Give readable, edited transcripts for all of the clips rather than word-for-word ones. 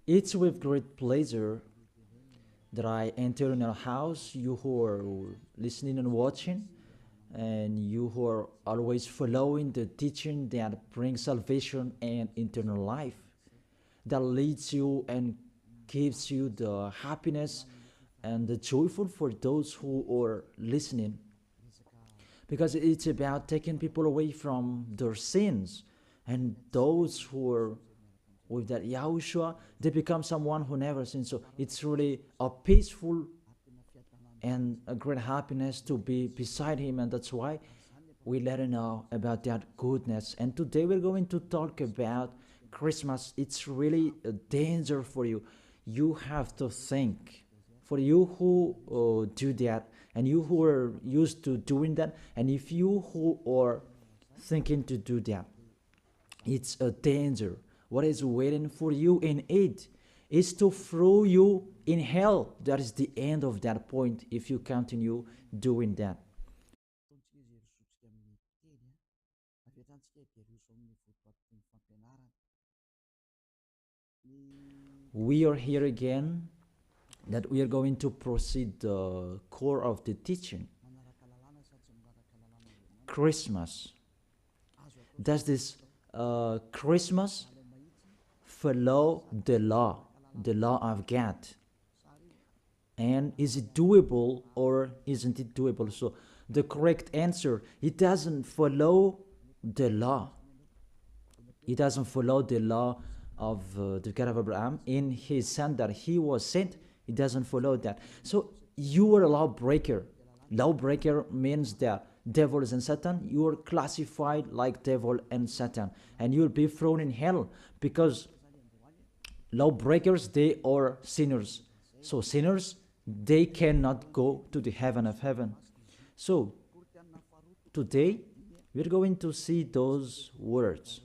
It's with great pleasure that I enter in your house, you who are listening and watching, and you who are always following the teaching that brings salvation and eternal life, that leads you and gives you the happiness and the joyful for those who are listening, because it's about taking people away from their sins, and those who are with that Yahushua, they become someone who never sins. So it's really a peaceful and a great happiness to be beside him, and that's why we let him know about that goodness. And today we're going to talk about Christmas. It's really a danger for you. You have to think. For you who do that, and you who are used to doing that, and if you who are thinking to do that, it's a danger. What is waiting for you in it is to throw you in hell. That is the end of that point if you continue doing that. We are here again, that we are going to proceed the core of the teaching. Christmas. Does this Christmas follow the law of God? And is it doable or isn't it doable? So the correct answer, it doesn't follow the law. It doesn't follow the law of the God of Abraham in his son that he was sent. It doesn't follow that. So you are a lawbreaker. Lawbreaker means that devils and Satan, you are classified like devil and Satan, and you'll be thrown in hell, because lawbreakers, they are sinners. So sinners, they cannot go to the heaven of heaven. So today we're going to see those words.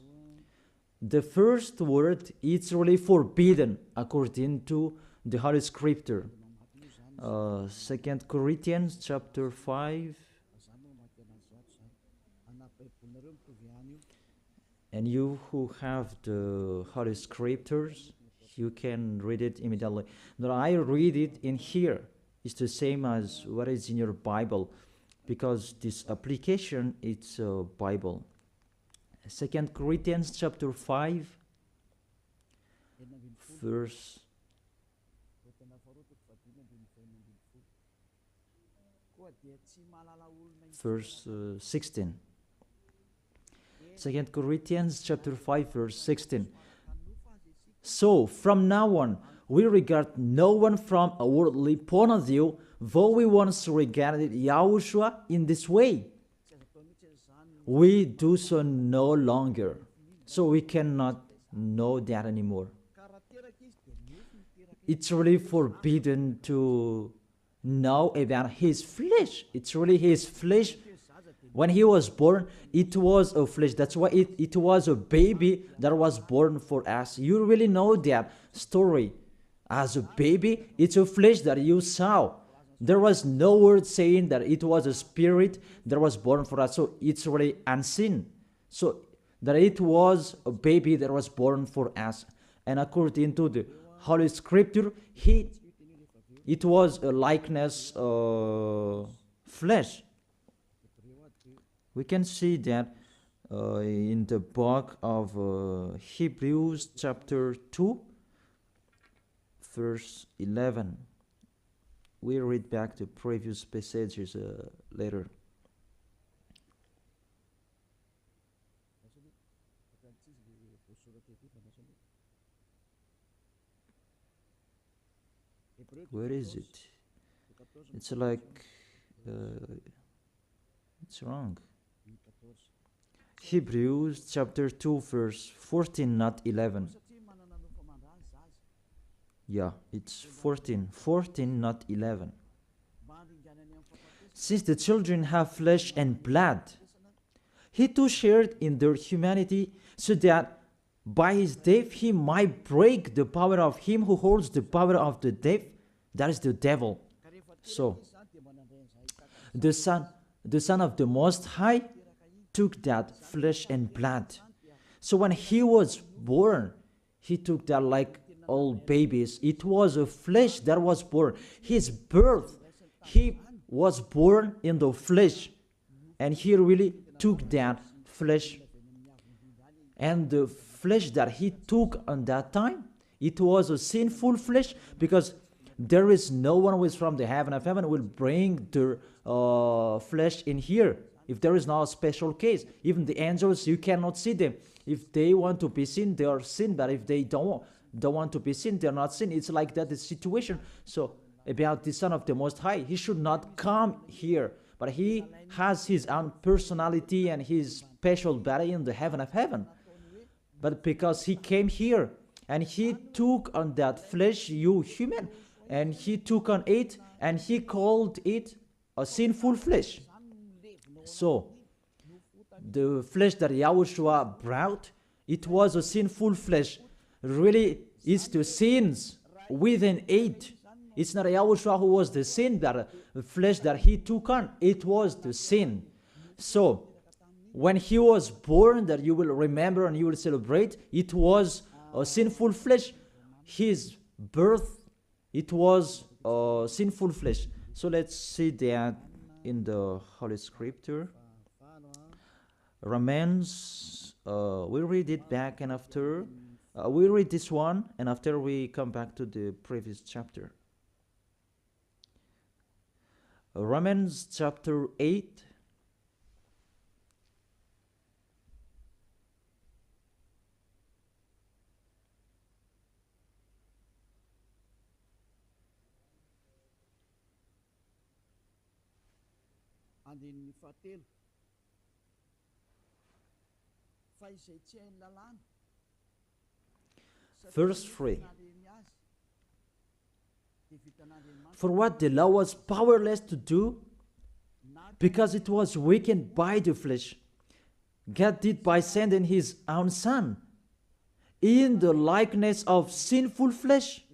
The first word is really forbidden according to the Holy Scripture. 2 Corinthians chapter 5. And you who have the Holy Scriptures, you can read it immediately. Now I read it in here. It's the same as what is in your Bible, because this application, it's a Bible. 2 Corinthians chapter 5, verse 16. 2 Corinthians chapter 5, verse 16. So from now on, we regard no one from a worldly point of view, though we once regarded Yahushua in this way. We do so no longer. So we cannot know that anymore. It's really forbidden to know about his flesh. It's really his flesh. When he was born, it was a flesh. That's why it was a baby that was born for us. You really know that story. As a baby, it's a flesh that you saw. There was no word saying that it was a spirit that was born for us. So it's really unseen. So that it was a baby that was born for us. And according to the Holy Scripture, it was a likeness flesh. We can see that in the book of Hebrews chapter 2, verse 11. We read back the previous passages later. Where is it? It's like, it's wrong. Hebrews chapter 2, verse 14, not 11. Yeah, it's 14. 14, not 11. Since the children have flesh and blood, he too shared in their humanity, so that by his death he might break the power of him who holds the power of the death, that is the devil. So, the Son of the Most High took that flesh and blood. So when he was born, he took that like old babies. It was a flesh that was born. His birth, he was born in the flesh, and he really took that flesh. And the flesh that he took on that time, it was a sinful flesh, because there is no one who is from the heaven of heaven will bring the flesh in here. If there is not a special case, even the angels, you cannot see them. If they want to be seen, they are seen, but if they don't want to be seen, they're not seen. It's like that, the situation. So about the Son of the Most High, he should not come here, but he has his own personality and his special body in the heaven of heaven. But because he came here and he took on that flesh, you human, and he took on it and he called it a sinful flesh. So the flesh that Yahushua brought, it was a sinful flesh. Really, it's the sins within it. It's not Yahushua who was the sin, but the flesh that he took on, it was the sin. So when he was born, that you will remember and you will celebrate, it was a sinful flesh. His birth, it was a sinful flesh. So let's see that in the Holy Scripture. Romans, we read it back, and after we read this one, and after we come back to the previous chapter. Romans chapter 8. Verse 3. For what the law was powerless to do, because it was weakened by the flesh, God did by sending his own Son in the likeness of sinful flesh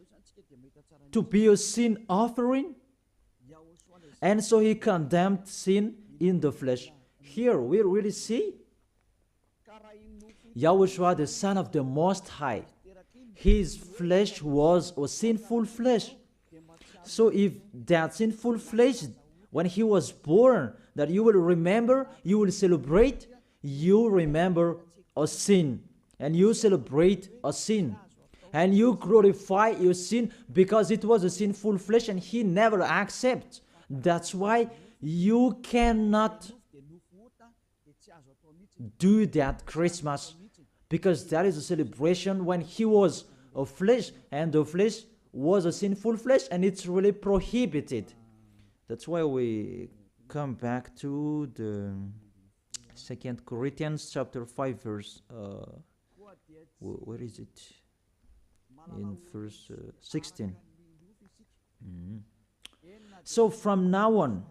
to be a sin offering. And so he condemned sin in the flesh. Here we really see Yahushua, the Son of the Most High. His flesh was a sinful flesh. So if that sinful flesh, when he was born, that you will remember, you will celebrate, you remember a sin. And you celebrate a sin. And you glorify your sin because it was a sinful flesh and he never accepts. That's why you cannot do that Christmas, because that is a celebration when he was a flesh, and the flesh was a sinful flesh, and it's really prohibited. That's why we come back to the 2 Corinthians chapter 5 verse, where is it? In verse 16. So from now on,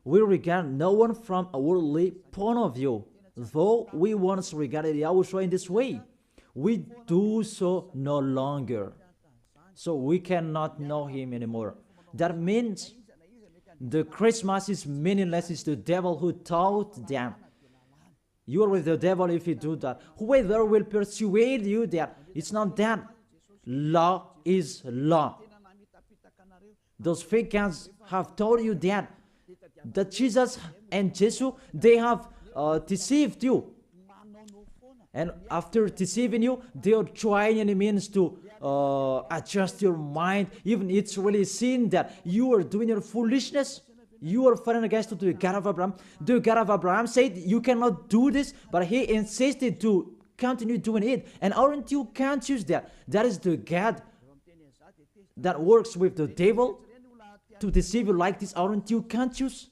we regard no one from a worldly point of view. Though we once regarded Yahushua in this way, we do so no longer. So we cannot know him anymore. That means the Christmas is meaningless. It's the devil who taught them. You are with the devil if you do that. Whoever will persuade you that it's not that. Law is law. Those fake guys have told you that Jesus and Jesus, they have deceived you. And after deceiving you, they are trying any means to adjust your mind. Even it's really seen that you are doing your foolishness. You are fighting against the God of Abraham. The God of Abraham said you cannot do this, but he insisted to continue doing it. And aren't you conscious that that is the God that works with the devil to deceive you like this? Aren't you conscious?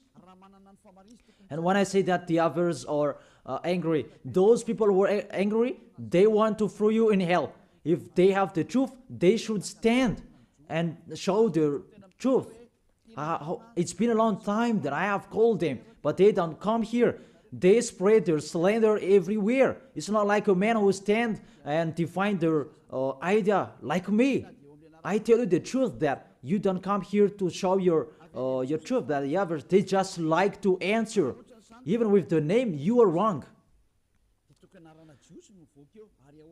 And when I say that the others are angry, those people who are angry, they want to throw you in hell. If they have the truth, they should stand and show the truth. It's been a long time that I have called them, but they don't come here. They spread their slander everywhere. It's not like a man who stands and define their idea like me. I tell you the truth that you don't come here to show your truth. That the others, they just like to answer. Even with the name, you are wrong.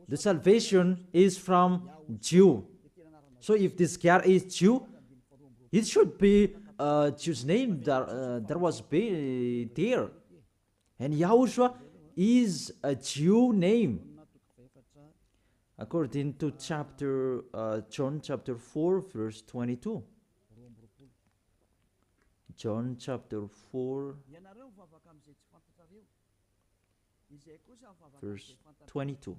the salvation is from Jew. So if this God is Jew, it should be Jew's name that was there. And Yahushua is a Jew name. According to John chapter 4, verse 22. John chapter 4, verse 22.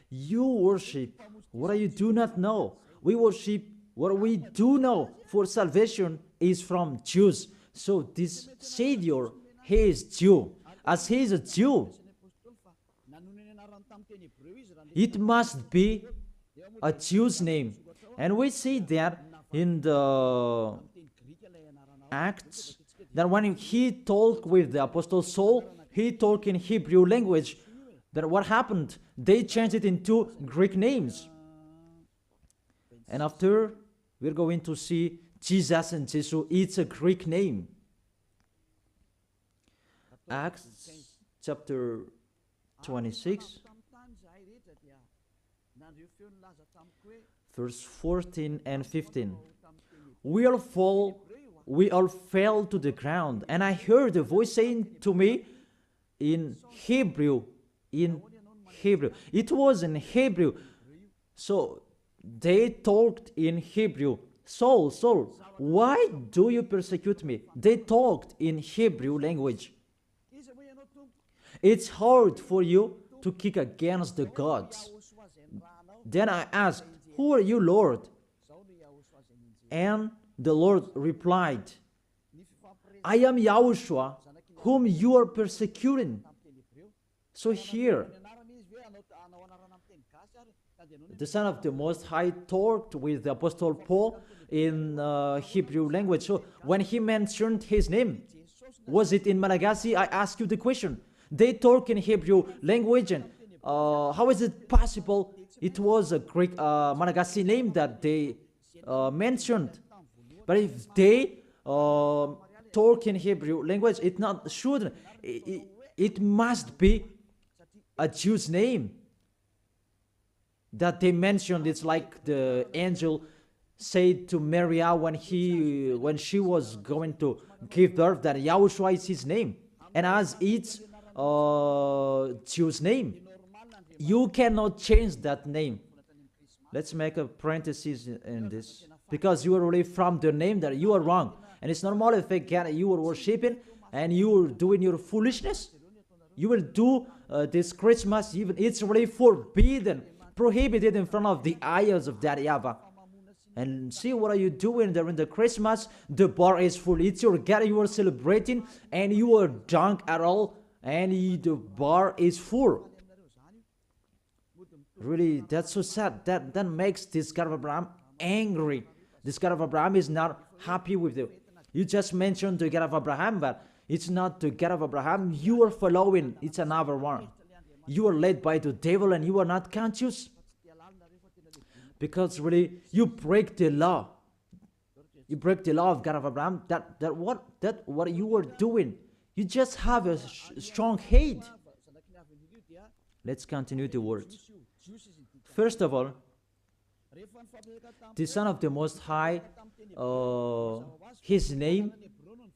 You worship what you do not know. We worship what we do know, for salvation is from Jews. So this Savior, he is Jew. As he is a Jew, it must be a Jew's name. And we see that in the Acts, that when he talked with the Apostle Saul, he talked in Hebrew language. That what happened? They changed it into Greek names. And after, we're going to see Jesus and Jesus, it's a Greek name. Acts chapter 26, verse 14 and 15. We all fell to the ground, and I heard a voice saying to me in Hebrew. It was in Hebrew. So they talked in Hebrew. Saul, Saul, why do you persecute me? They talked in Hebrew language. It's hard for you to kick against the gods. Then I asked, who are you, Lord? And the Lord replied, I am Yahushua, whom you are persecuting. So here, the Son of the Most High talked with the Apostle Paul in Hebrew language. So when he mentioned his name, was it in Malagasy? I ask you the question. They talk in Hebrew language, and how is it possible it was a Greek Malagasy name that they mentioned? But if they talk in Hebrew language, it must be a Jew's name that they mentioned. It's like the angel said to Maria when she was going to give birth, that Yahushua is his name. And as it's Jew's name, you cannot change that name. Let's make a parenthesis in this, because you are really from the name that you are wrong. And it's normal if you are worshiping and you are doing your foolishness. You will do this Christmas, even it's really forbidden, prohibited in front of the eyes of that YAHVAH. And see, what are you doing during the Christmas? The bar is full. It's your God you are celebrating, and you are drunk at all, and the bar is full. Really, that's so sad. That makes this God of Abraham angry. This God of Abraham is not happy with you. You just mentioned the God of Abraham, but it's not the God of Abraham you are following. It's another one. You are led by the devil, and you are not conscious. Because really, you break the law. You break the law of God of Abraham. What you are doing. You just have a strong hate. Let's continue the words. First of all, the Son of the Most High, his name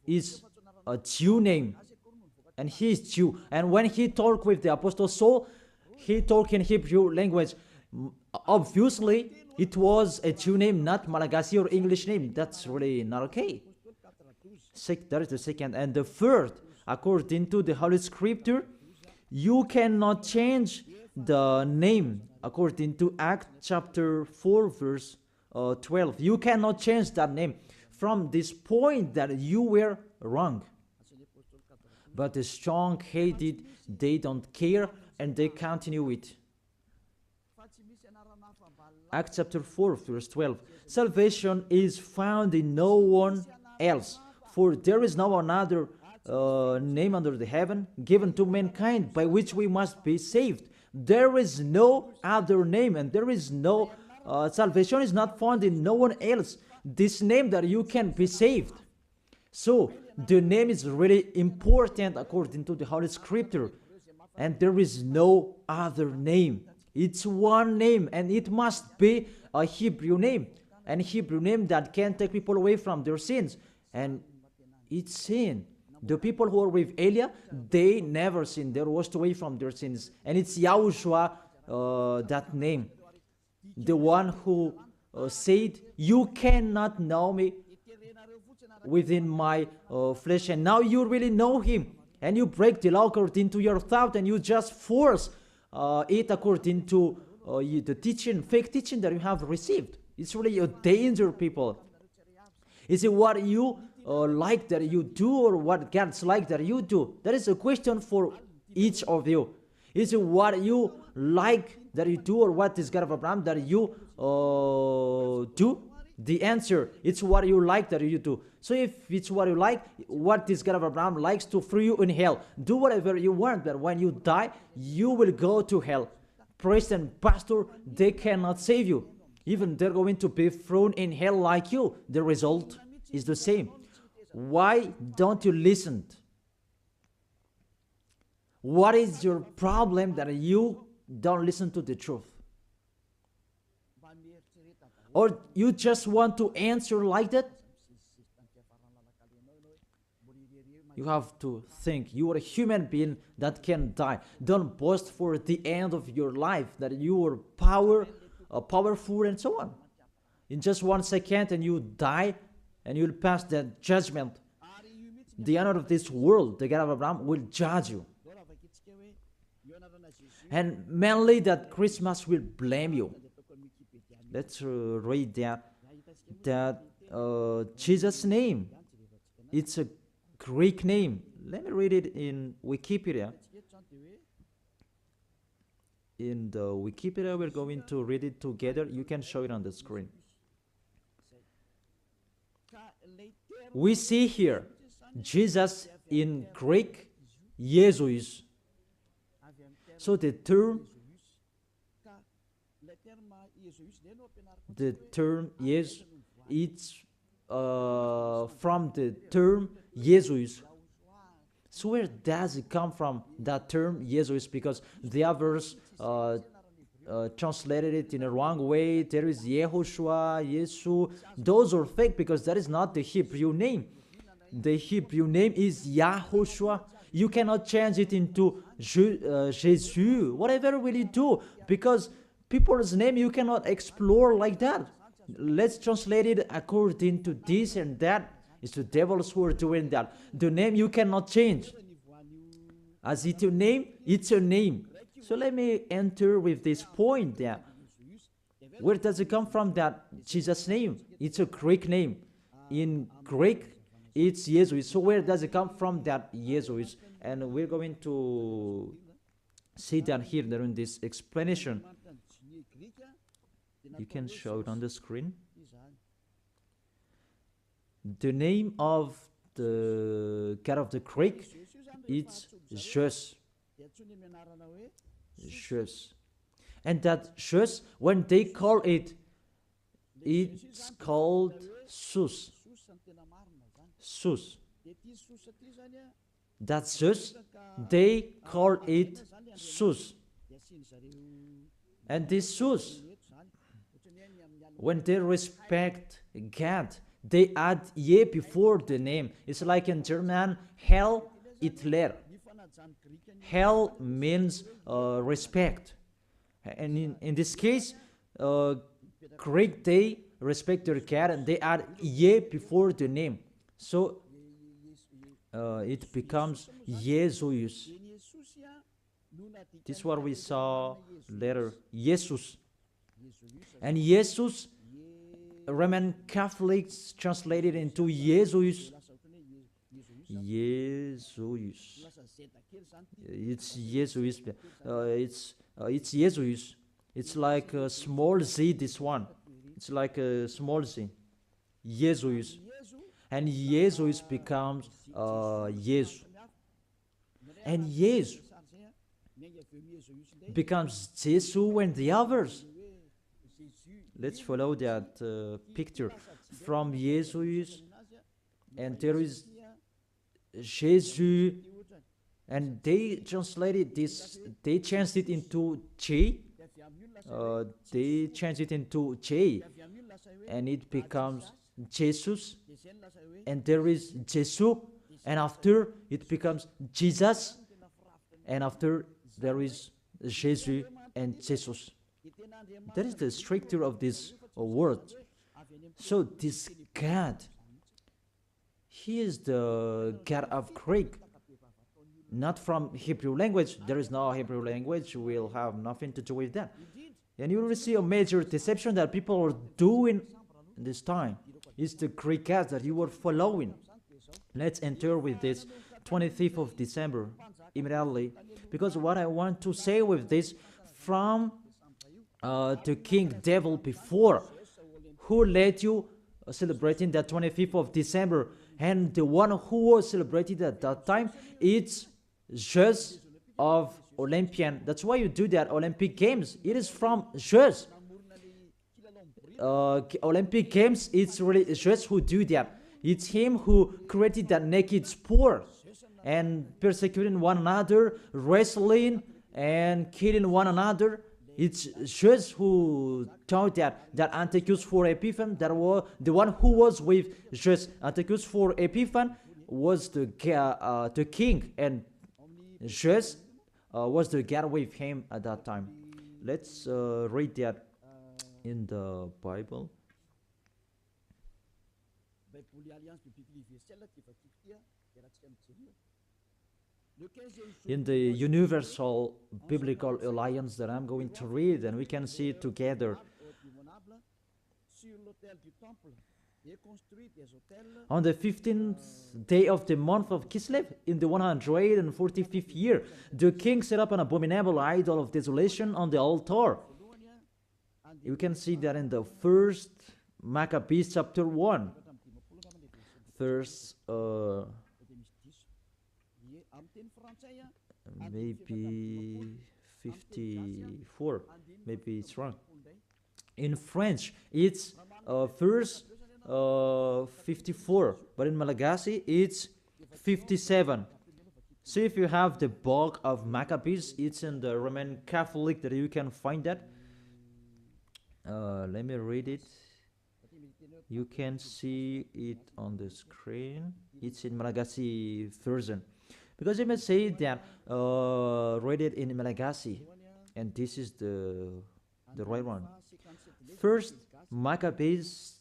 is a Jew name, and he is Jew. And when he talked with the Apostle Saul, he talked in Hebrew language. Obviously, it was a Jew name, not Malagasy or English name. That's really not okay. That is the second. And the third, according to the Holy Scripture, you cannot change the name. According to Acts chapter 4, verse 12. You cannot change that name from this point that you were wrong. But the strong-headed, they don't care, and they continue it. Acts chapter 4, verse 12. Salvation is found in no one else, for there is no another name under the heaven given to mankind by which we must be saved. There is no other name, and there is no salvation is not found in no one else. This name that you can be saved. So the name is really important according to the Holy Scripture. And there is no other name. It's one name, and it must be a Hebrew name. An Hebrew name that can take people away from their sins. And it's sin. The people who are with Elia, they never sinned. They were washed away from their sins. And it's YAHOSHUA, that name. The one who said, you cannot know me within my flesh. And now you really know him. And you break the law according to your thought, and you just force it according to the teaching, fake teaching that you have received. It's really a danger, people. Is it what you like that you do, or what God's like that you do? That is a question for each of you. Is it what you like that you do, or what is God of Abraham that you do? The answer, it's what you like that you do. So if it's what you like, what this God of Abraham likes to throw you in hell. Do whatever you want, but when you die, you will go to hell. Priest and pastor, they cannot save you. Even they're going to be thrown in hell like you. The result is the same. Why don't you listen? What is your problem that you don't listen to the truth? Or you just want to answer like that? You have to think. You are a human being that can die. Don't boast for the end of your life that you are powerful and so on. In just 1 second and you die and you'll pass that judgment. The honor of this world, the God of Abraham, will judge you. And mainly that Christmas will blame you. Let's read that Jesus' name. It's a Greek name. Let me read it in Wikipedia. In the Wikipedia, we're going to read it together. You can show it on the screen. We see here Jesus in Greek, Jesus. So the term yes, it's from the term Jesus. So where does it come from, that term Jesus? Because the others translated it in a wrong way. There is YAHOSHUA, Yesu. Those are fake because that is not the Hebrew name. The Hebrew name is YAHOSHUA. You cannot change it into Jesus. Whatever will you do? Because people's name you cannot explore like that. Let's translate it according to this and that. It's the devils who are doing that. The name you cannot change. As it's your name, it's your name. So let me enter with this point there. Where does it come from, that Jesus' name? It's a Greek name. In Greek, it's Jesus. So where does it come from, that Jesus? And we're going to see that here during this explanation. You can show it on the screen. The name of the God of the Greek, it's Jesus. Jesus. And that Jesus, when they call it, it's called Sus. Sus. That's Jesus, they call it Sus. And this Sus, when they respect God, they add ye before the name. It's like in German, Heil Hitler. Heil means respect. And in this case, Greek, they respect their God and they add ye before the name. So it becomes Jesus. This is what we saw later, Jesus. And Jesus, Roman Catholics translated into Jesus. Jesus. It's Jesus. It's Jesus. It's like a small z, this one. It's like a small z. Jesus. And Jesus becomes Jesus. And Jesus becomes Jesus when the others. Let's follow that picture from Jesus, and there is Jesus, and they translated this, they changed it into J, they changed it into J, and it becomes Jesus, and there is Jesus, and after it becomes Jesus, and after there is Jesus and Jesus. That is the structure of this word. So this God, he is the God of Greek, not from Hebrew language. There is no Hebrew language, will have nothing to do with that. And you will see a major deception that people are doing this time. It's the Greek God that you are following. Let's enter with this 25th of December immediately, because what I want to say with this, from the king devil before, who led you celebrating the 25th of December, and the one who was celebrated at that time, it's Zeus of Olympian. That's why you do that Olympic Games. It is from Zeus. Olympic Games, it's really Zeus who do that. It's him who created that naked sport and persecuting one another, wrestling and killing one another. It's Zeus who taught that Antiochus for Epiphan, that was the one who was with Zeus. Antiochus for Epiphan was the king, and Zeus was the god with him at that time. Let's read that in the Bible. In the Universal Biblical Alliance that I'm going to read, and we can see it together. On the 15th day of the month of Kislev, in the 145th year, the king set up an abominable idol of desolation on the altar. You can see that in the first Maccabees chapter 1, verse maybe 54, maybe it's wrong. In French, it's verse 54, but in Malagasy, it's 57. So if you have the book of Maccabees, it's in the Roman Catholic that you can find that. Let me read it. You can see it on the screen. It's in Malagasy version. Because you may say that read it in Malagasy, and this is the right one. First Maccabees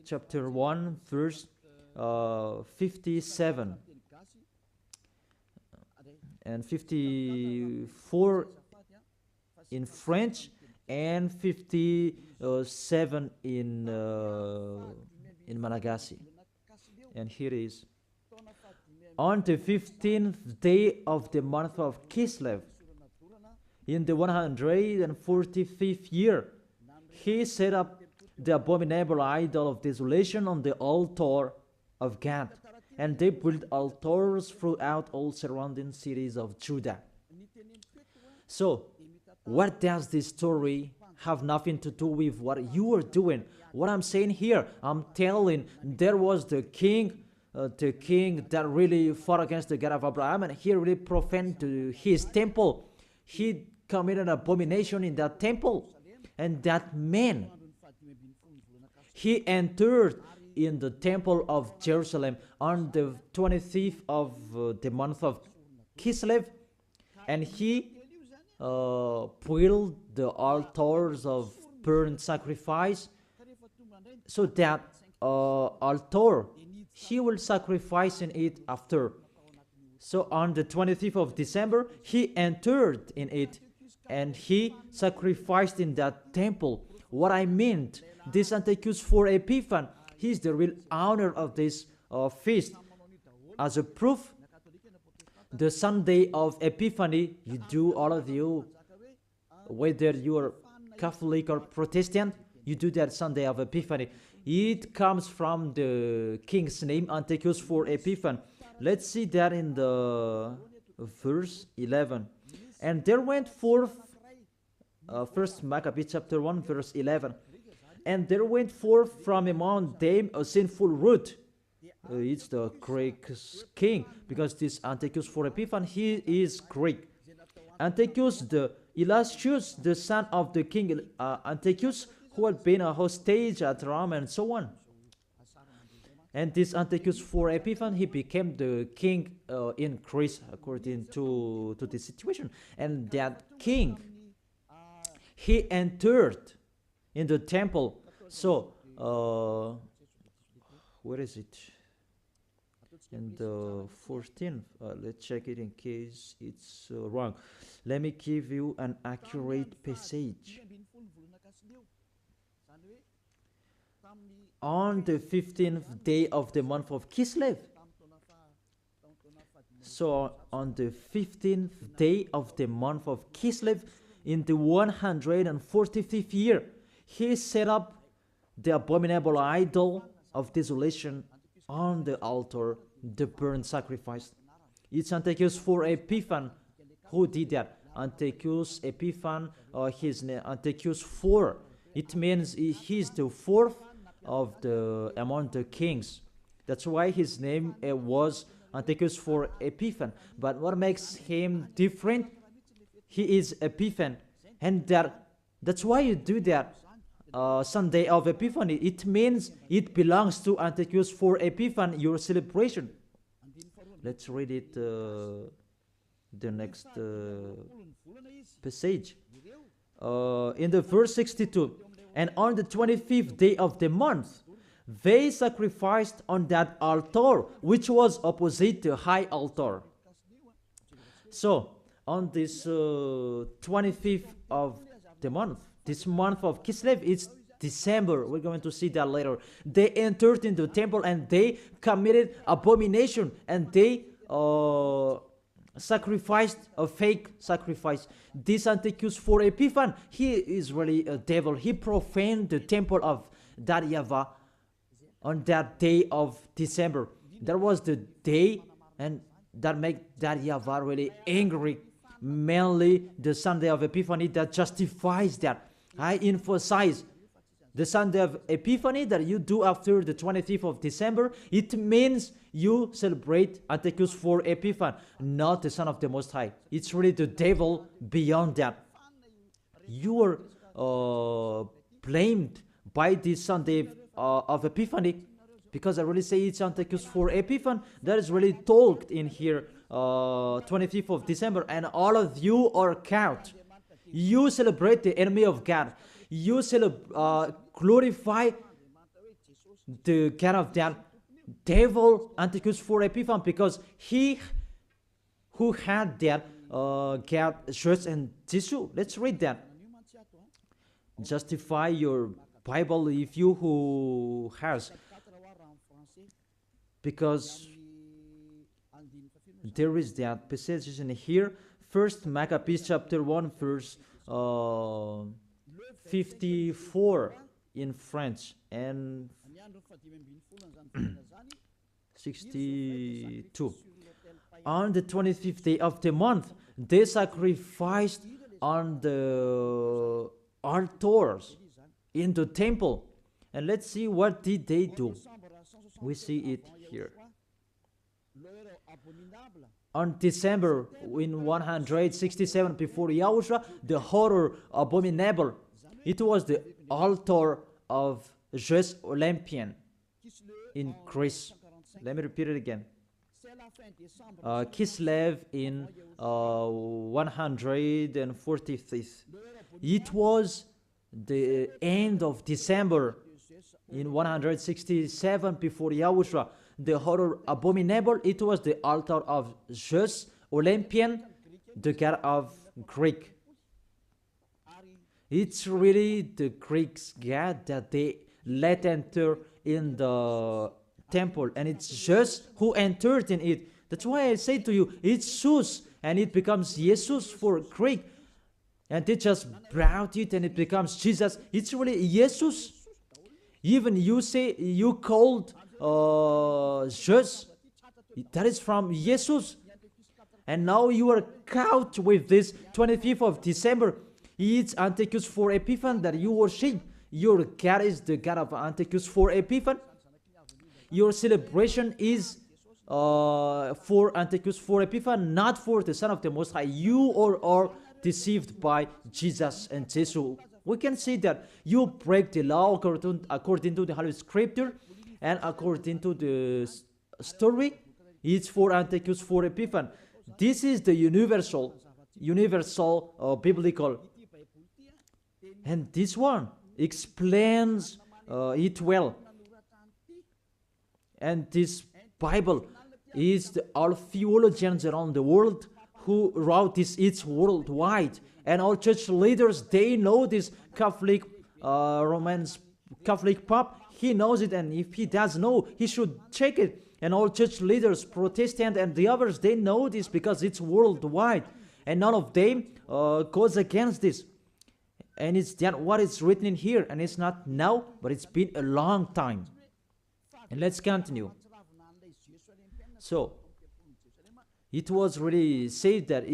chapter 1 verse 57 and 54 in French, and 57 in Malagasy. And here is: on the 15th day of the month of Kislev, in the 145th year, he set up the abominable idol of desolation on the altar of God, and they built altars throughout all surrounding cities of Judah. So, what does this story have nothing to do with what you are doing? What I'm saying here, I'm telling, there was the king that really fought against the God of Abraham, and he really profaned his temple. He committed an abomination in that temple, and that man, he entered in the temple of Jerusalem on the 25th of the month of Kislev, and he built the altars of burnt sacrifice, so that altar, he will sacrifice in it after. So on the 25th of December, he entered in it, and he sacrificed in that temple. What I meant, this Antiochus for Epiphan, he is the real owner of this feast. As a proof, the Sunday of Epiphany, you do, all of you, whether you are Catholic or Protestant, you do that Sunday of Epiphany. It comes from the king's name, Antiochus for Epiphan. Let's see that in the verse 11. And there went forth, first Maccabees chapter 1 verse 11. And there went forth from among them a sinful root, It's the Greek king, because this Antiochus for Epiphan, he is Greek. Antiochus the illustrious, the son of the king Antiochus, who had been a hostage at Rome and so on. And this Antiochus for Epiphan, he became the king in Greece according to this situation. And that king, he entered in the temple. So, where is it? In the 14th, let's check it in case it's wrong. Let me give you an accurate passage. On the 15th day of the month of Kislev. So on the 15th day of the month of Kislev, in the 145th year, he set up the abominable idol of desolation on the altar, the burnt sacrifice. It's Antiochus for Epiphan who did that. Antiochus Epiphan, his name Antiochus IV. It means he's the fourth of the among the kings. That's why his name was Antiochus for Epiphan. But what makes him different? He is Epiphan, and that's why you do that. Sunday of Epiphany, it means it belongs to Antiochus for Epiphan, your celebration. Let's read it, the next passage. In the verse 62, and on the 25th day of the month, they sacrificed on that altar, which was opposite the high altar. So, on this 25th of the month, this month of Kislev, it's December. We're going to see that later. They entered into the temple and they committed abomination, and they sacrificed a fake sacrifice. This Antiochus for Epiphan, he is really a devil. He profaned the temple of that YAHVAH on that day of December. That was the day, and that made that YAHVAH really angry. Mainly the Sunday of Epiphany that justifies that. I emphasize the Sunday of Epiphany that you do after the 25th of December. It means you celebrate Antiochus for Epiphan, not the Son of the Most High. It's really the devil beyond that. You are blamed by this Sunday of Epiphany, because I really say it's Antiochus for Epiphan. That is really talked in here, 25th of December, and all of you are count. You celebrate the enemy of God. You glorify the God of that devil, Antiochus for Epiphan, because he who had that God, church, and Jesus. Let's read that. Justify your Bible if you who has, because there is that passage in here. First Maccabees chapter 1 verse 54 in French and 62. On the 25th day of the month, they sacrificed on the altars in the temple. And let's see what did they do. We see it here. On December in 167 before YAHOSHUA, the horror abominable. It was the altar of Zeus Olympian in Greece. Let me repeat it again. Kislev in 145th. It was the end of December in 167 before YAHOSHUA. The horror abominable, it was the altar of Zeus Olympian, the god of Greek. It's really the Greeks' god that they let enter in the temple, and it's Zeus who entered in it. That's why I say to you, it's Zeus, and it becomes Jesus for Greek, and they just brought it and it becomes Jesus. It's really Jesus. Even you say you called Zeus, that is from Jesus, and now you are caught with this 25th of December. It's Antiochus for Epiphan that you worship. Your God is the God of Antiochus for Epiphan. your celebration is for Antiochus, for Epiphan, not for the Son of the Most High. You are deceived by Jesus and Jesus. We can see that you break the law according to the Holy Scripture, and according to the story, it's for Antiochus, for Epiphan. This is the universal biblical, and this one explains it well. And this Bible is all theologians around the world who wrote this. It's worldwide, and all church leaders, they know this. Catholic Romans Catholic Pope, he knows it, and if he does know, he should check it. And all church leaders, Protestant and the others, they know this because it's worldwide, and none of them goes against this. And it's that what is written in here, and it's not now, but it's been a long time. And let's continue. So it was really said that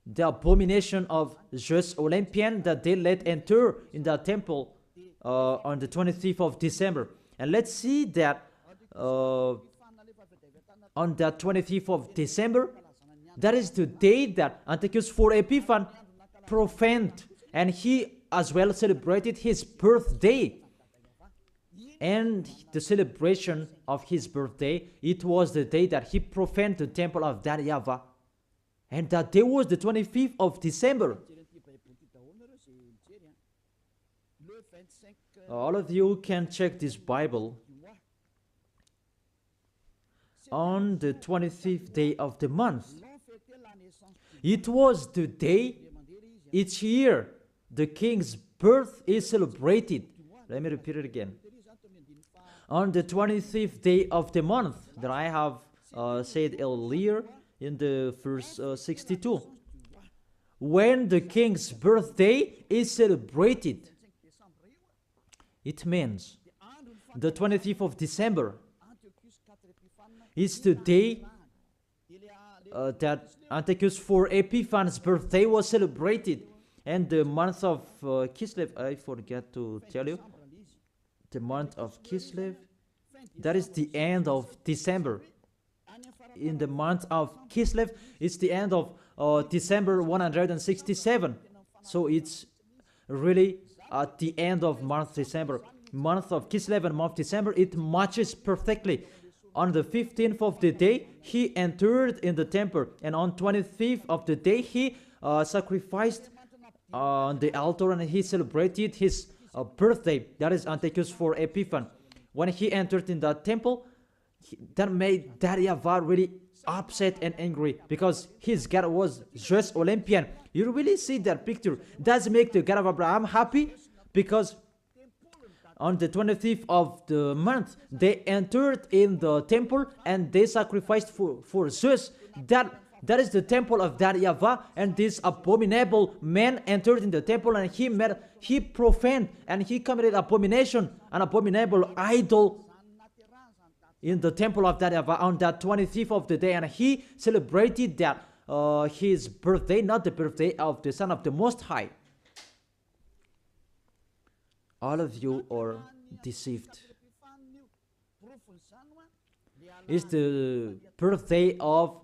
the abomination of Zeus Olympian that they let enter in the temple on the 25th of December. And let's see that on the 25th of December, that is the day that Antiochus IV Epiphan profaned, and he as well celebrated his birthday. And the celebration of his birthday, it was the day that he profaned the temple of that YAHVAH. And that day was the 25th of December. All of you can check this Bible. On the 25th day of the month, it was the day each year the king's birth is celebrated. Let me repeat it again. On the 25th day of the month that I have said earlier in the verse 62, when the king's birthday is celebrated, it means the 25th of December is the day that Antiochus IV Epiphan's birthday was celebrated. And the month of Kislev, I forget to tell you, the month of Kislev, that is the end of December. In the month of Kislev, it's the end of December 167. So it's really at the end of month December. Month of Kislev and month December, it matches perfectly. On the 15th of the day, he entered in the temple, and on 25th of the day, he sacrificed on the altar, and he celebrated his birthday. That is Antiochus IV Epiphan. When he entered in the temple, that made that YAHVAH really upset and angry, because his God was Zeus Olympian. You really see that picture. Does make the God of Abraham happy, because on the 25th of the month, they entered in the temple and they sacrificed for Zeus. That is the temple of that YAHVAH, and this abominable man entered in the temple, and he profaned and he committed abomination, an abominable idol in the temple of that YAHVAH on that 25th of the day, and he celebrated that his birthday, not the birthday of the Son of the Most High. All of you are deceived. It's the birthday of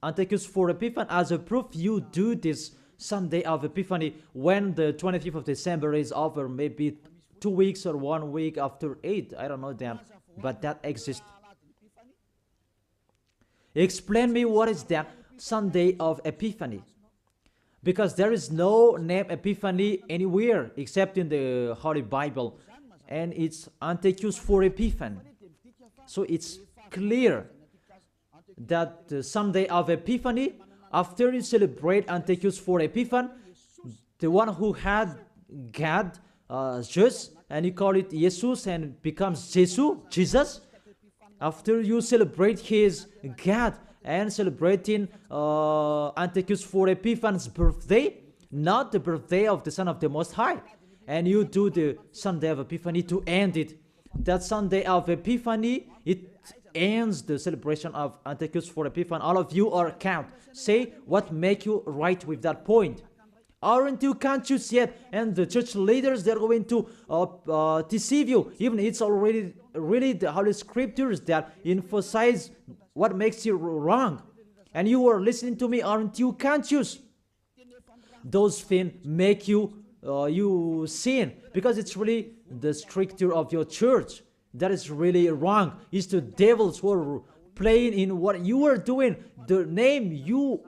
Antiochus IV Epiphan. As a proof, you do this Sunday of Epiphany when the 25th of December is over, maybe 2 weeks or 1 week after 8. I don't know that, but that exists. Explain me what is that Sunday of Epiphany, because there is no name Epiphany anywhere except in the Holy Bible, and it's Antiochus IV Epiphan. So it's clear that the Sunday of Epiphany, after you celebrate Antiochus IV Epiphan, the one who had God, Zeus, and you call it Jesus and becomes Jesus. After you celebrate his God and celebrating Antiochus IV Epiphan's birthday, not the birthday of the Son of the Most High, and you do the Sunday of Epiphany to end it. That Sunday of Epiphany, it ends the celebration of Antiochus IV Epiphan. All of you are count. Say what make you right with that point. Aren't you conscious yet? And the church leaders, they're going to deceive you. Even it's already really the Holy Scriptures that emphasize what makes you wrong. And you are listening to me, aren't you conscious? Those things make you you sin, because it's really the stricture of your church that is really wrong. It's the devils who are playing in what you are doing. The name,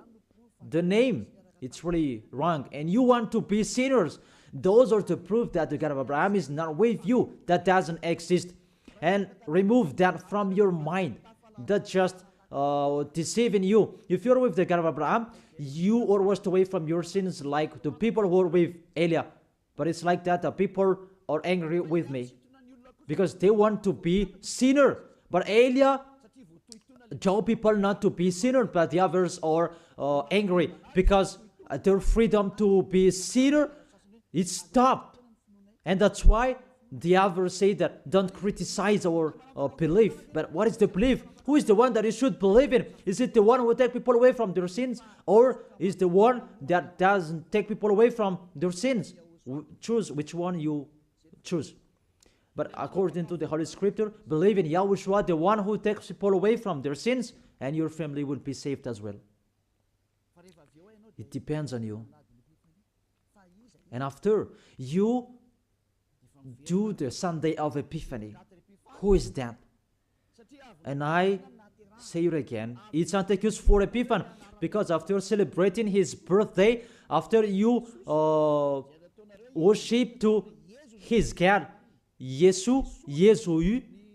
it's really wrong, and you want to be sinners. Those are the proof that the God of Abraham is not with you. That doesn't exist. And remove that from your mind. That just deceiving you. If you're with the God of Abraham, you are washed away from your sins, like the people who are with Eliah. But it's like that. The people are angry with me because they want to be sinner. But Eliah told people not to be sinner, but the others are angry because their freedom to be sinner is stopped. And that's why the others say that don't criticize our belief. But what is the belief? Who is the one that you should believe in? Is it the one who will take people away from their sins, or is the one that doesn't take people away from their sins? Choose which one you choose. But according to the Holy Scripture, believe in Yahushua, the one who takes people away from their sins, and your family will be saved as well. It depends on you. And after you do the Sunday of Epiphany, who is that? And I say it again, it's Antiochus for Epiphany, because after celebrating his birthday, after you worship to his God, Yesu,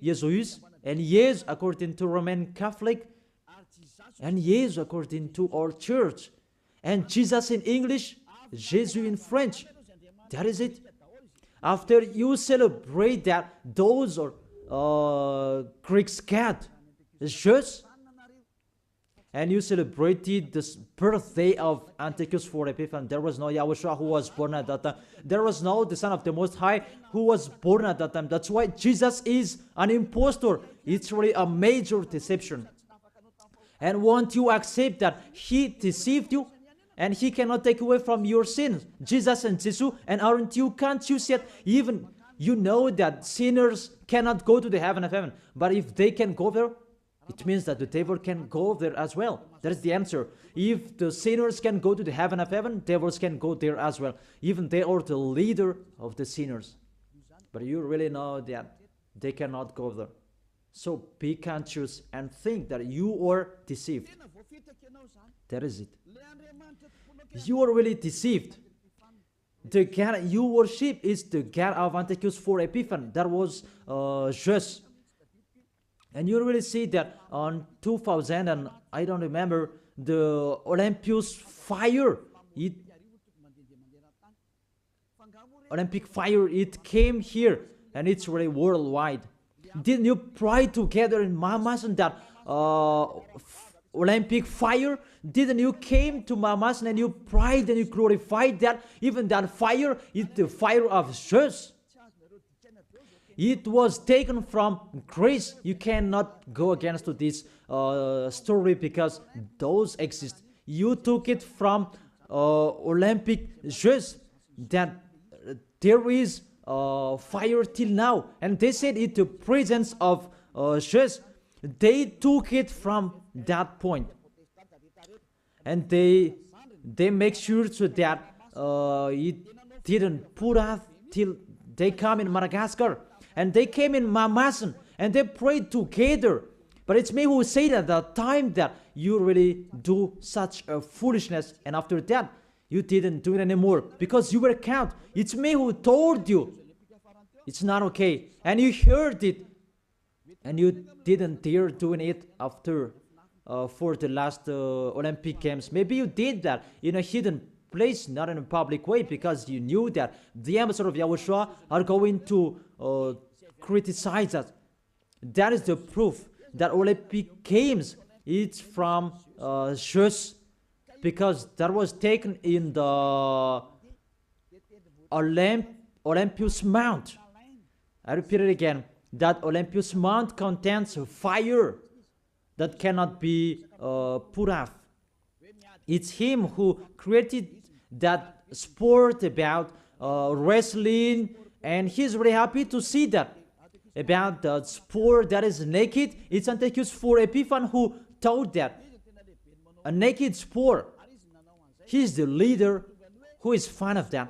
Jesus, and yes according to Roman Catholic, and yes according to our church, and Jesus in English, Jesus in French. That is it. After you celebrate that, those are Greek God, Jesus, and you celebrated the birthday of Antiochus for Epiphany. There was no Yahushua who was born at that time. There was no the Son of the Most High who was born at that time. That's why Jesus is an impostor. It's really a major deception. And won't you accept that he deceived you? And he cannot take away from your sins. Jesus and Jesus, and aren't you conscious yet? Even you know that sinners cannot go to the heaven of heaven. But if they can go there, it means that the devil can go there as well. That is the answer. If the sinners can go to the heaven of heaven, devils can go there as well. Even they are the leader of the sinners. But you really know that they cannot go there. So be conscious and think that you are deceived. That is it. You are really deceived. The God you worship is the God of Antiochus for Epiphany. That was Jesus. And you really see that on 2000, and I don't remember, the Olympus fire, Olympic fire, it came here, and it's really worldwide. Didn't you pray together in Mamas and that Olympic fire? Didn't you came to Mamas and you prayed and you glorified that? Even that fire is the fire of Jesus. It was taken from grace. You cannot go against this story because those exist. You took it from Olympic Jesus, that there is fire till now. And they said it the presence of Jesus. They took it from that point. And they make sure so that it didn't put out till they come in Madagascar. And they came in Mamasan and they prayed together. But it's me who said at the time that you really do such a foolishness. And after that, you didn't do it anymore because you were caught. It's me who told you. It's not okay. And you heard it. And you didn't dare doing it after for the last Olympic Games. Maybe you did that in a hidden place, not in a public way, because you knew that the ambassador of Yahushua are going to criticize us. That is the proof that Olympic Games is from Jesus, because that was taken in the Olympus Mount. I repeat it again. That Olympus Mount contains fire that cannot be put off. It's him who created that sport about wrestling, and he's really happy to see that. about the sport that is naked. It's Antiochus for Epiphan who taught that. A naked sport. He's the leader who is fan of that.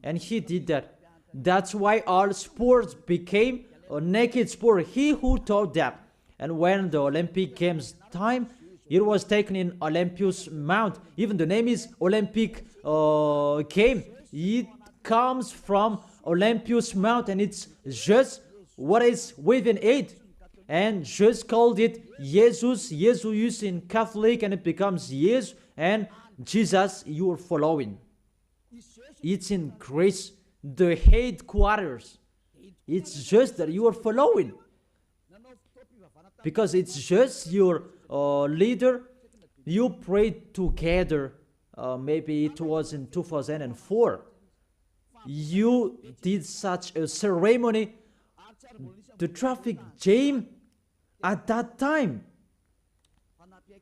And he did that. That's why all sports became a naked sport. He who taught that. And when the Olympic Games time, it was taken in Olympus Mount. Even the name is Olympic game. It comes from Olympus Mount, and it's just what is within it. And just called it Jesus in Catholic, and it becomes Jesus, and Jesus you are following. It's in Greece, the headquarters. It's just that you are following. Because it's just your leader. You prayed together. Maybe it was in 2004. You did such a ceremony. The traffic jam at that time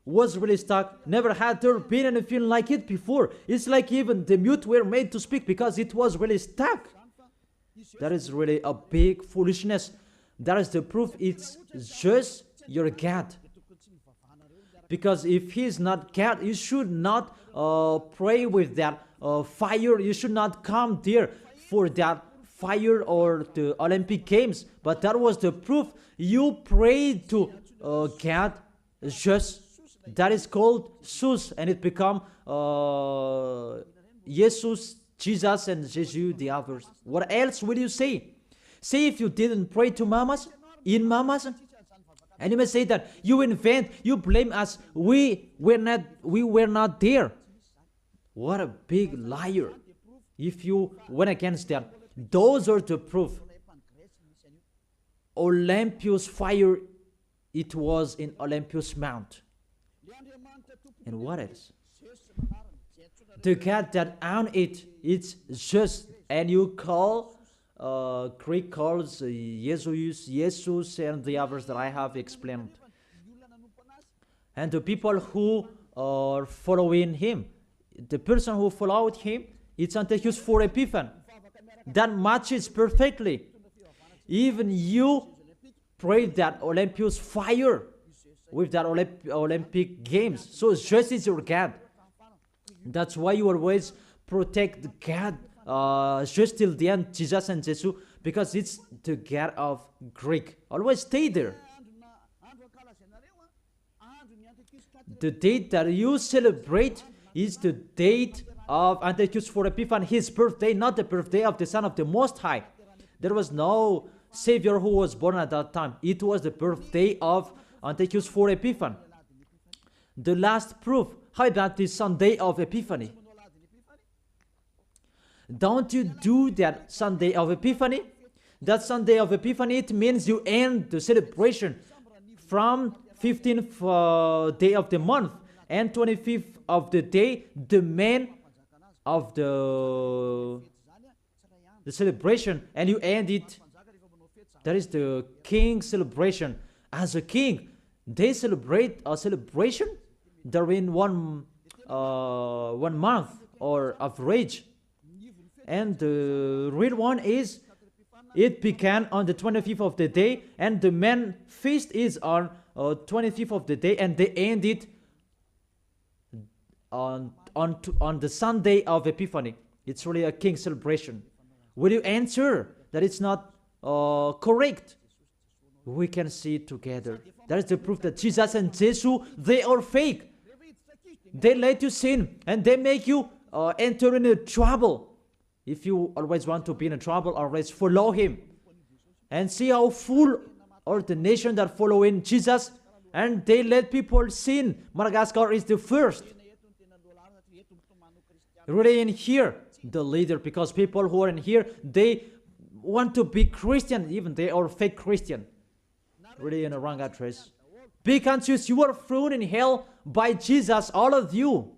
was really stuck. Never had there been anything like it before. It's like even the mute were made to speak because it was really stuck. That is really a big foolishness. That is the proof. It's just your God. Because if he is not God, you should not pray with that fire. You should not come there for that fire or the Olympic Games. But that was the proof. You prayed to God. Just that is called Sus, and it become Jesus, Jesus, and Jesus the others. What else will you say? Say if you didn't pray to mamas, in mamas, and you may say that you invent, you blame us. We were not there. What a big liar! If you went against that, those are the proof. Olympus fire, it was in Olympus Mount. And what else? The God that owned it, it's just, and you call, Greek calls Jesus, and the others that I have explained. And the people who are following him, the person who followed him, it's Antiochus for Epiphan. That matches perfectly. Even you prayed that Olympus fire with that Olympic Games. So just is your God. That's why you always protect God just till the end, Jesus and Jesus, because it's the God of Greek. Always stay there. The date that you celebrate is the date of Antiochus for Epiphan, his birthday, not the birthday of the Son of the Most High. There was no Savior who was born at that time. It was the birthday of Antiochus for Epiphan. The last proof, how about the Sunday of Epiphany? Don't you do that Sunday of Epiphany? That Sunday of Epiphany, it means you end the celebration from 15th day of the month and 25th of the day, the man of the celebration, and you end it. That is the king celebration. As a king, they celebrate a celebration during one month or average. And the real one is, it began on the 25th of the day, and the main feast is on 25th of the day, and they end it on the Sunday of Epiphany. It's really a king celebration. Will you answer that it's not correct? We can see it together. That is the proof that Jesus and Jesus, they are fake. They let you sin, and they make you enter into trouble. If you always want to be in trouble, always follow him. And see how full are the nation that follow in Jesus, and they let people sin. Madagascar is the first. Really in here, the leader, because people who are in here, they want to be Christian, even they are fake Christian. Really in a wrong address. Be conscious, you are thrown in hell by Jesus, all of you.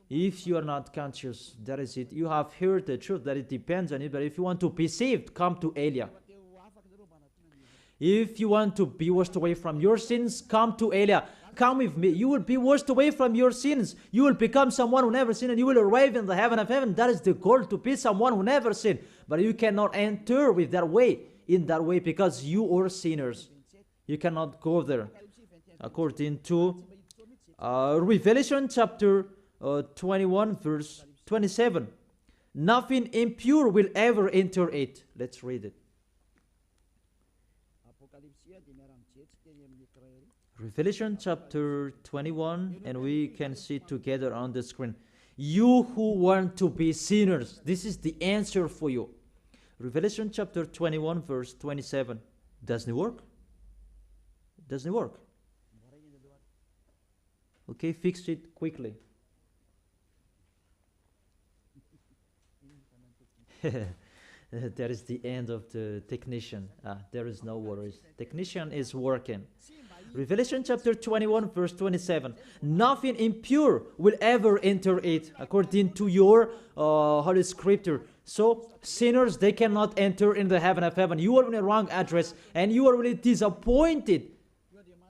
If you are not conscious, that is it. You have heard the truth, that it depends on it. But if you want to be saved, come to Elia. If you want to be washed away from your sins, come to Elia. come with me. You will be washed away from your sins. You will become someone who never sinned, and you will arrive in the heaven of heaven. That is the goal, to be someone who never sinned. But you cannot enter with that way, in that way, because you are sinners. You cannot go there. According to Revelation chapter 21, verse 27. Nothing impure will ever enter it. Let's read it. Revelation chapter 21, and we can see together on the screen. You who want to be sinners, this is the answer for you. Revelation chapter 21, verse 27. Doesn't it work? Doesn't it work? Okay, fix it quickly. That is the end of the technician. There is no worries. Technician is working. Revelation chapter 21, verse 27. Nothing impure will ever enter it, according to your Holy Scripture. So, sinners, they cannot enter in the heaven of heaven. You are in the wrong address, and you are really disappointed.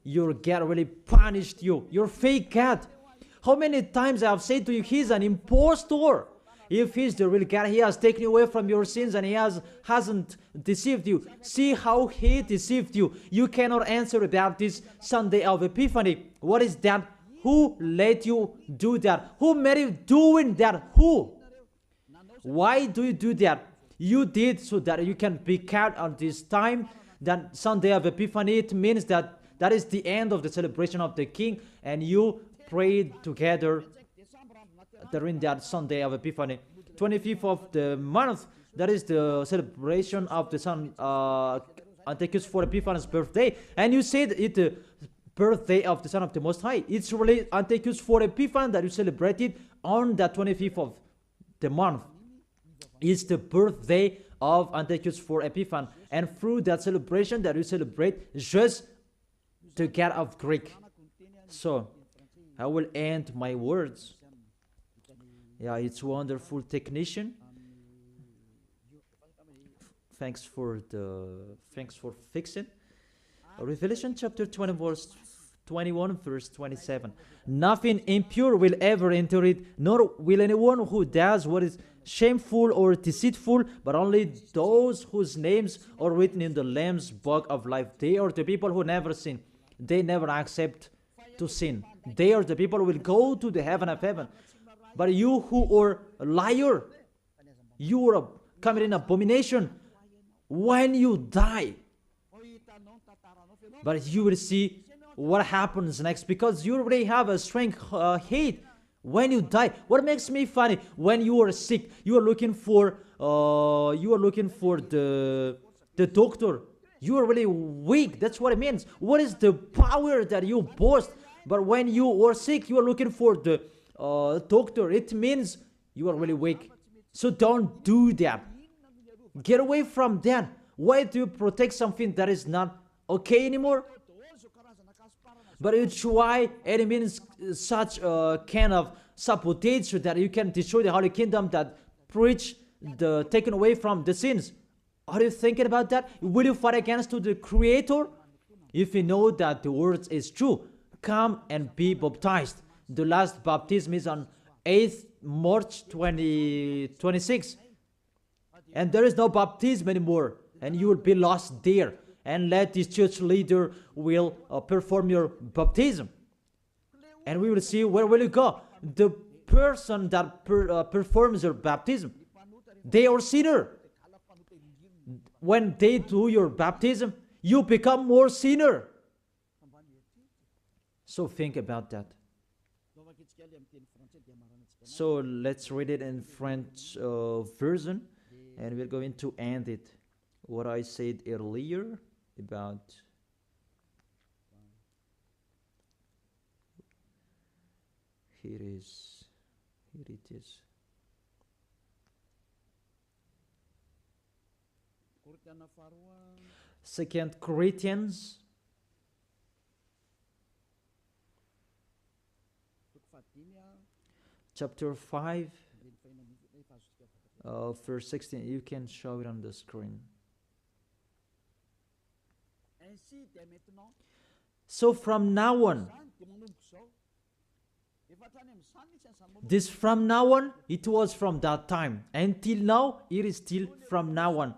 Your God really punished you. Your fake God. How many times I have said to you, he's an impostor. If he's the real God, he has taken you away from your sins, and he hasn't deceived you. See how he deceived you. You cannot answer about this Sunday of Epiphany. What is that? Who let you do that? Who made you doing that? Who? Why do you do that? You did so that you can be kept on this time. That Sunday of Epiphany, it means that is the end of the celebration of the King, and you prayed together during that Sunday of Epiphany. 25th of the month, that is the celebration of the Son Antiochus for Epiphanes' birthday. And you said it's the birthday of the Son of the Most High. It's really Antiochus for Epiphanes that you celebrated on the 25th of the month. It's the birthday of Antiochus for Epiphanes. And through that celebration that you celebrate, just the God of Greek. So, I will end my words. Yeah, it's wonderful technician. Thanks for fixing. Revelation chapter 21, verse 27. Nothing impure will ever enter it, nor will anyone who does what is shameful or deceitful, but only those whose names are written in the Lamb's book of life. They are the people who never sin. They never accept to sin. They are the people who will go to the heaven of heaven. But you who are a liar, you are committing abomination when you die. But you will see what happens next, because you already have a strength hate when you die. What makes me funny, when you are sick, you are looking for the doctor. You are really weak. That's what it means. What is the power that you boast? But when you are sick, you are looking for the doctor. It means you are really weak. So don't do that. Get away from that. Why do you protect something that is not okay anymore? But you try, and it means such a kind of sabotage so that you can destroy the Holy Kingdom, that preach the taken away from the sins. Are you thinking about that? Will you fight against the Creator? If you know that the words is true, come and be baptized. The last baptism is on 8th March 2026. And there is no baptism anymore. And you will be lost there. And let this church leader will perform your baptism. And we will see where will you go. The person that performs your baptism, they are sinner. When they do your baptism, you become more sinner. So think about that. So let's read it in French version, and we're going to end it. What I said earlier about here it is. Second Corinthians chapter 5 verse 16. You can show it on the screen. So from now on, this from now on, it was from that time. Until now, it is still from now on.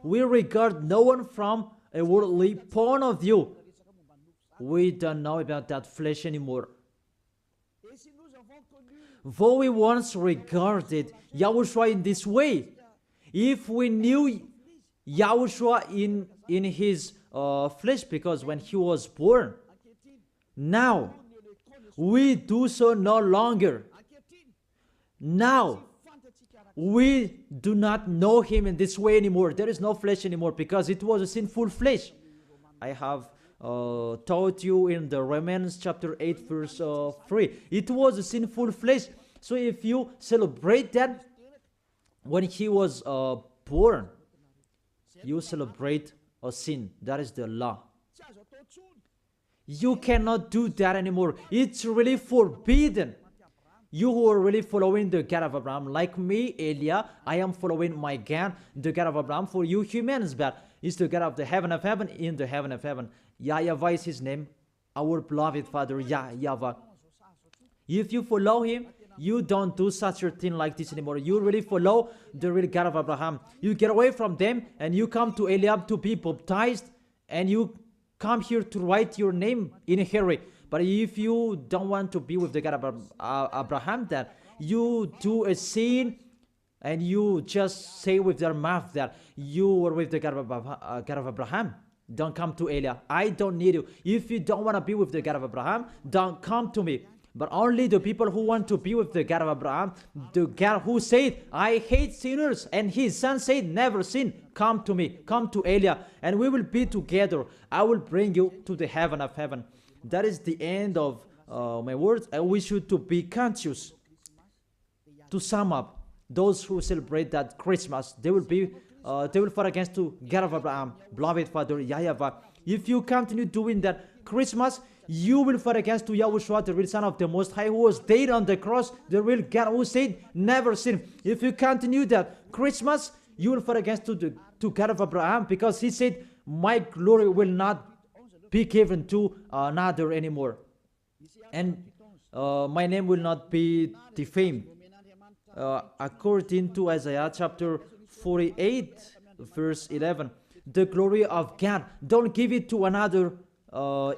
We regard no one from a worldly point of view. We don't know about that flesh anymore. Though we once regarded Yahushua in this way, if we knew Yahushua in his flesh, because when he was born, now we do so no longer. Now we do not know him in this way anymore. There is no flesh anymore because it was a sinful flesh. I have taught you in the Romans chapter 8 verse 3. It was a sinful flesh. So if you celebrate that when he was born, you celebrate a sin. That is the law. You cannot do that anymore. It's really forbidden. You who are really following the God of Abraham, like me, Elia, I am following my God, the God of Abraham. For you humans, but it's the God of the heaven of heaven, in the heaven of heaven. YAHVAH is his name, our beloved Father, YAHVAH. If you follow him, you don't do such a thing like this anymore. You really follow the real God of Abraham. You get away from them and you come to Eliab to be baptized, and you come here to write your name in a hurry. But if you don't want to be with the God of Abraham, that you do a sin and you just say with your mouth that you were with the God of Abraham, don't come to Elia. I don't need you. If you don't want to be with the God of Abraham, don't come to me. But only the people who want to be with the God of Abraham, the God who said, I hate sinners, and his son said, never sin, come to me, come to Elia, and we will be together. I will bring you to the heaven of heaven. That is the end of my words. And we should to be conscious. To sum up, those who celebrate that Christmas, they will fight against to God of Abraham, beloved Father YAHVAH. If you continue doing that Christmas, you will fight against to Yahushua, the real Son of the Most High, who was dead on the cross, the real God who said, never sin. If you continue that Christmas, you will fight against to God of Abraham, because he said, my glory will not be given to another anymore, and my name will not be defamed. According to Isaiah chapter 48 verse 11, the glory of God, don't give it to another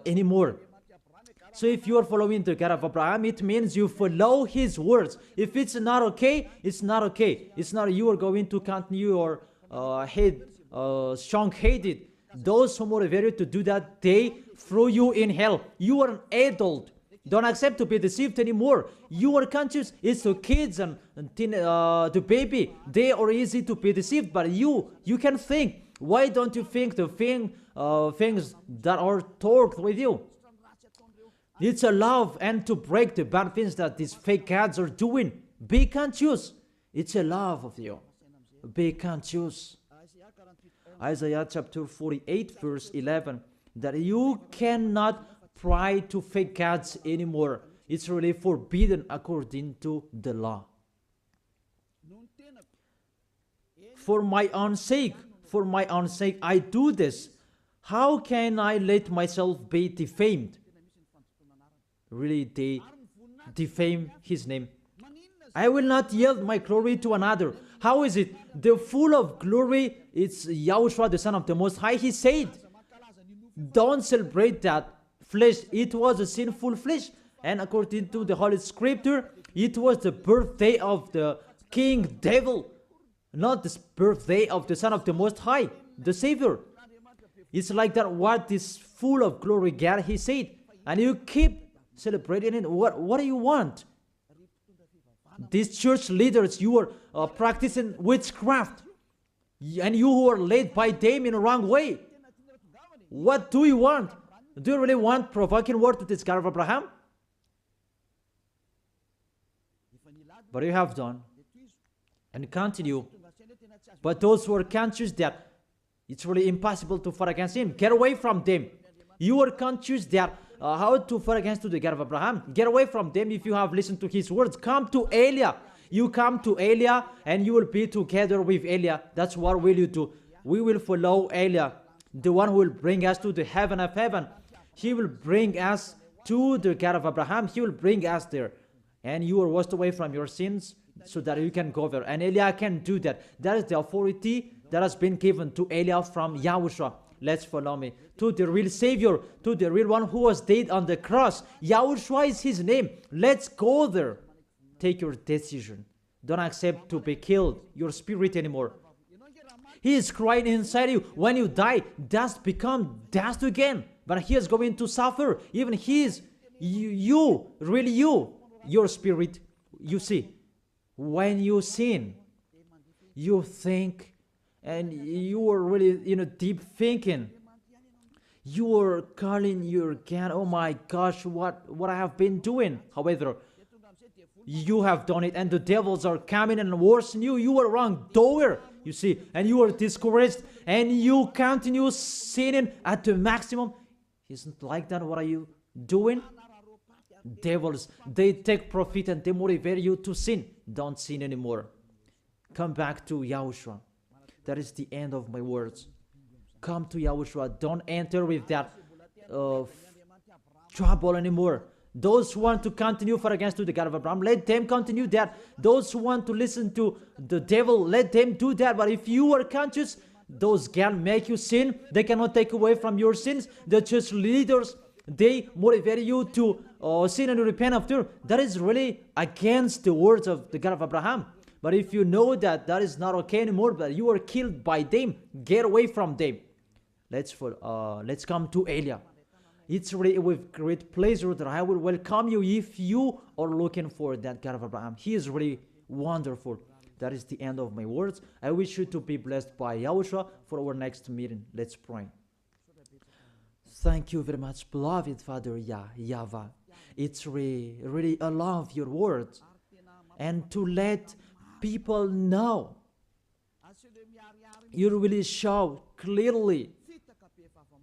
anymore. So if you are following the God of Abraham, it means you follow his words. If it's not okay, it's not okay. It's not you are going to continue your strong-headed. Those who motivate you to do that, they throw you in hell. You are an adult. Don't accept to be deceived anymore. You are conscious. It's the kids and the baby. They are easy to be deceived, but you can think. Why don't you think the things that are talked with you? It's a love and to break the bad things that these fake gods are doing. Be conscious. It's a love of you. Be conscious. Isaiah chapter 48 verse 11, that you cannot pray to fake gods anymore. It's really forbidden according to the law. For my own sake, I do this. How can I let myself be defamed? Really, they defame his name. I will not yield my glory to another. How is it? The full of glory, it's Yahushua, the Son of the Most High. He said, don't celebrate that flesh. It was a sinful flesh. And according to the Holy Scripture, it was the birthday of the King Devil, not the birthday of the Son of the Most High, the Savior. It's like that, what is full of glory, God, he said. And you keep celebrating it. What do you want? These church leaders, you are practicing witchcraft, and you who are led by them in the wrong way. What do you want? Do you really want provoking word to this God of Abraham? But you have done and continue. But those who are conscious that it's really impossible to fight against him, get away from them. You are conscious that how to fight against the God of Abraham. Get away from them if you have listened to his words. Come to Elia. You come to Elia and you will be together with Elia. That's what will you do. We will follow Elia, the one who will bring us to the heaven of heaven. He will bring us to the God of Abraham. He will bring us there. And you are washed away from your sins so that you can go there. And Eliah can do that. That is the authority that has been given to Eliah from Yahushua. Let's follow me. To the real Savior, to the real one who was dead on the cross. Yahushua is his name. Let's go there. Take your decision. Don't accept to be killed, your spirit anymore. He is crying inside you. When you die, dust become dust again. But he is going to suffer. Even he is, really you, your spirit. You see, when you sin, you think, and you are really, deep thinking. You are calling your God, oh my gosh, what I have been doing. However, you have done it, and the devils are coming and worsen you. You are wrong doer, you see, and you are discouraged, and you continue sinning at the maximum. Isn't like that? What are you doing? Devils, they take profit and they motivate you to sin. Don't sin anymore. Come back to Yahushua. That is the end of my words. Come to Yahushua. Don't enter with that trouble anymore. Those who want to continue for against to the God of Abraham, let them continue that. Those who want to listen to the devil, let them do that. But if you are conscious, those can make you sin. They cannot take away from your sins. The church leaders, they motivate you to sin and repent after. That is really against the words of the God of Abraham. But if you know that that is not okay anymore, but you are killed by them, get away from them. Let's come to Eliah. It's really with great pleasure that I will welcome you if you are looking for that God of Abraham. He is really wonderful. That is the end of my words. I wish you to be blessed by Yahushua for our next meeting. Let's pray. Thank you very much, beloved Father YAHVAH. It's really I love your words. And to let people know, you really show clearly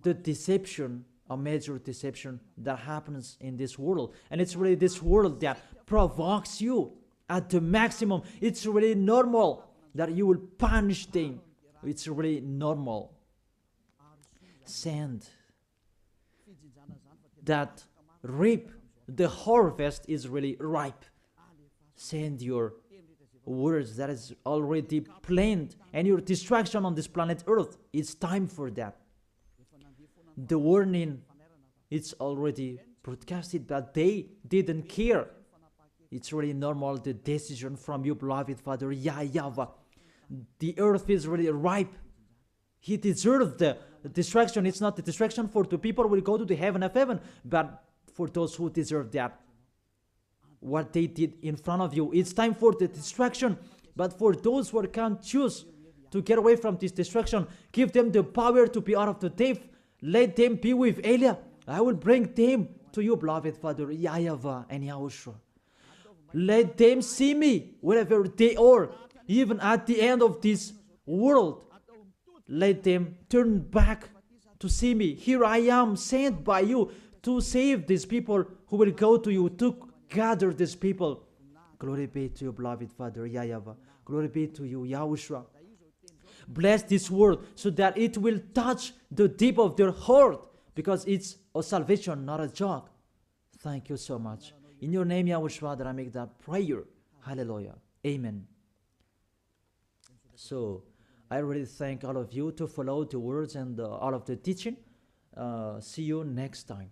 the deception, a major deception that happens in this world. And it's really this world that provokes you at the maximum. It's really normal that you will punish them. It's really normal. Send that reap. The harvest is really ripe. Send your words that is already planned and your destruction on this planet Earth. It's time for that. The warning, it's already broadcasted, but they didn't care. It's really normal, the decision from you, beloved Father YAHVAH. The earth is really ripe. He deserves the destruction. It's not the destruction for the people who will go to the heaven of heaven, but for those who deserve that. What they did in front of you, it's time for the destruction. But for those who can't choose to get away from this destruction, give them the power to be out of the death. Let them be with Eliah. I will bring them to you, beloved Father YAHVAH and Yahushua. Let them see me wherever they are, even at the end of this world. Let them turn back to see me. Here I am, sent by you to save these people who will go to you, to gather these people. Glory be to you, beloved Father YAHVAH. Glory be to you, Yahushua. Bless this word so that it will touch the deep of their heart, because it's a salvation, not a joke. Thank you so much. In your name, Yahushua, that I make that prayer. Hallelujah. Amen. So, I really thank all of you to follow the words and all of the teaching. See you next time.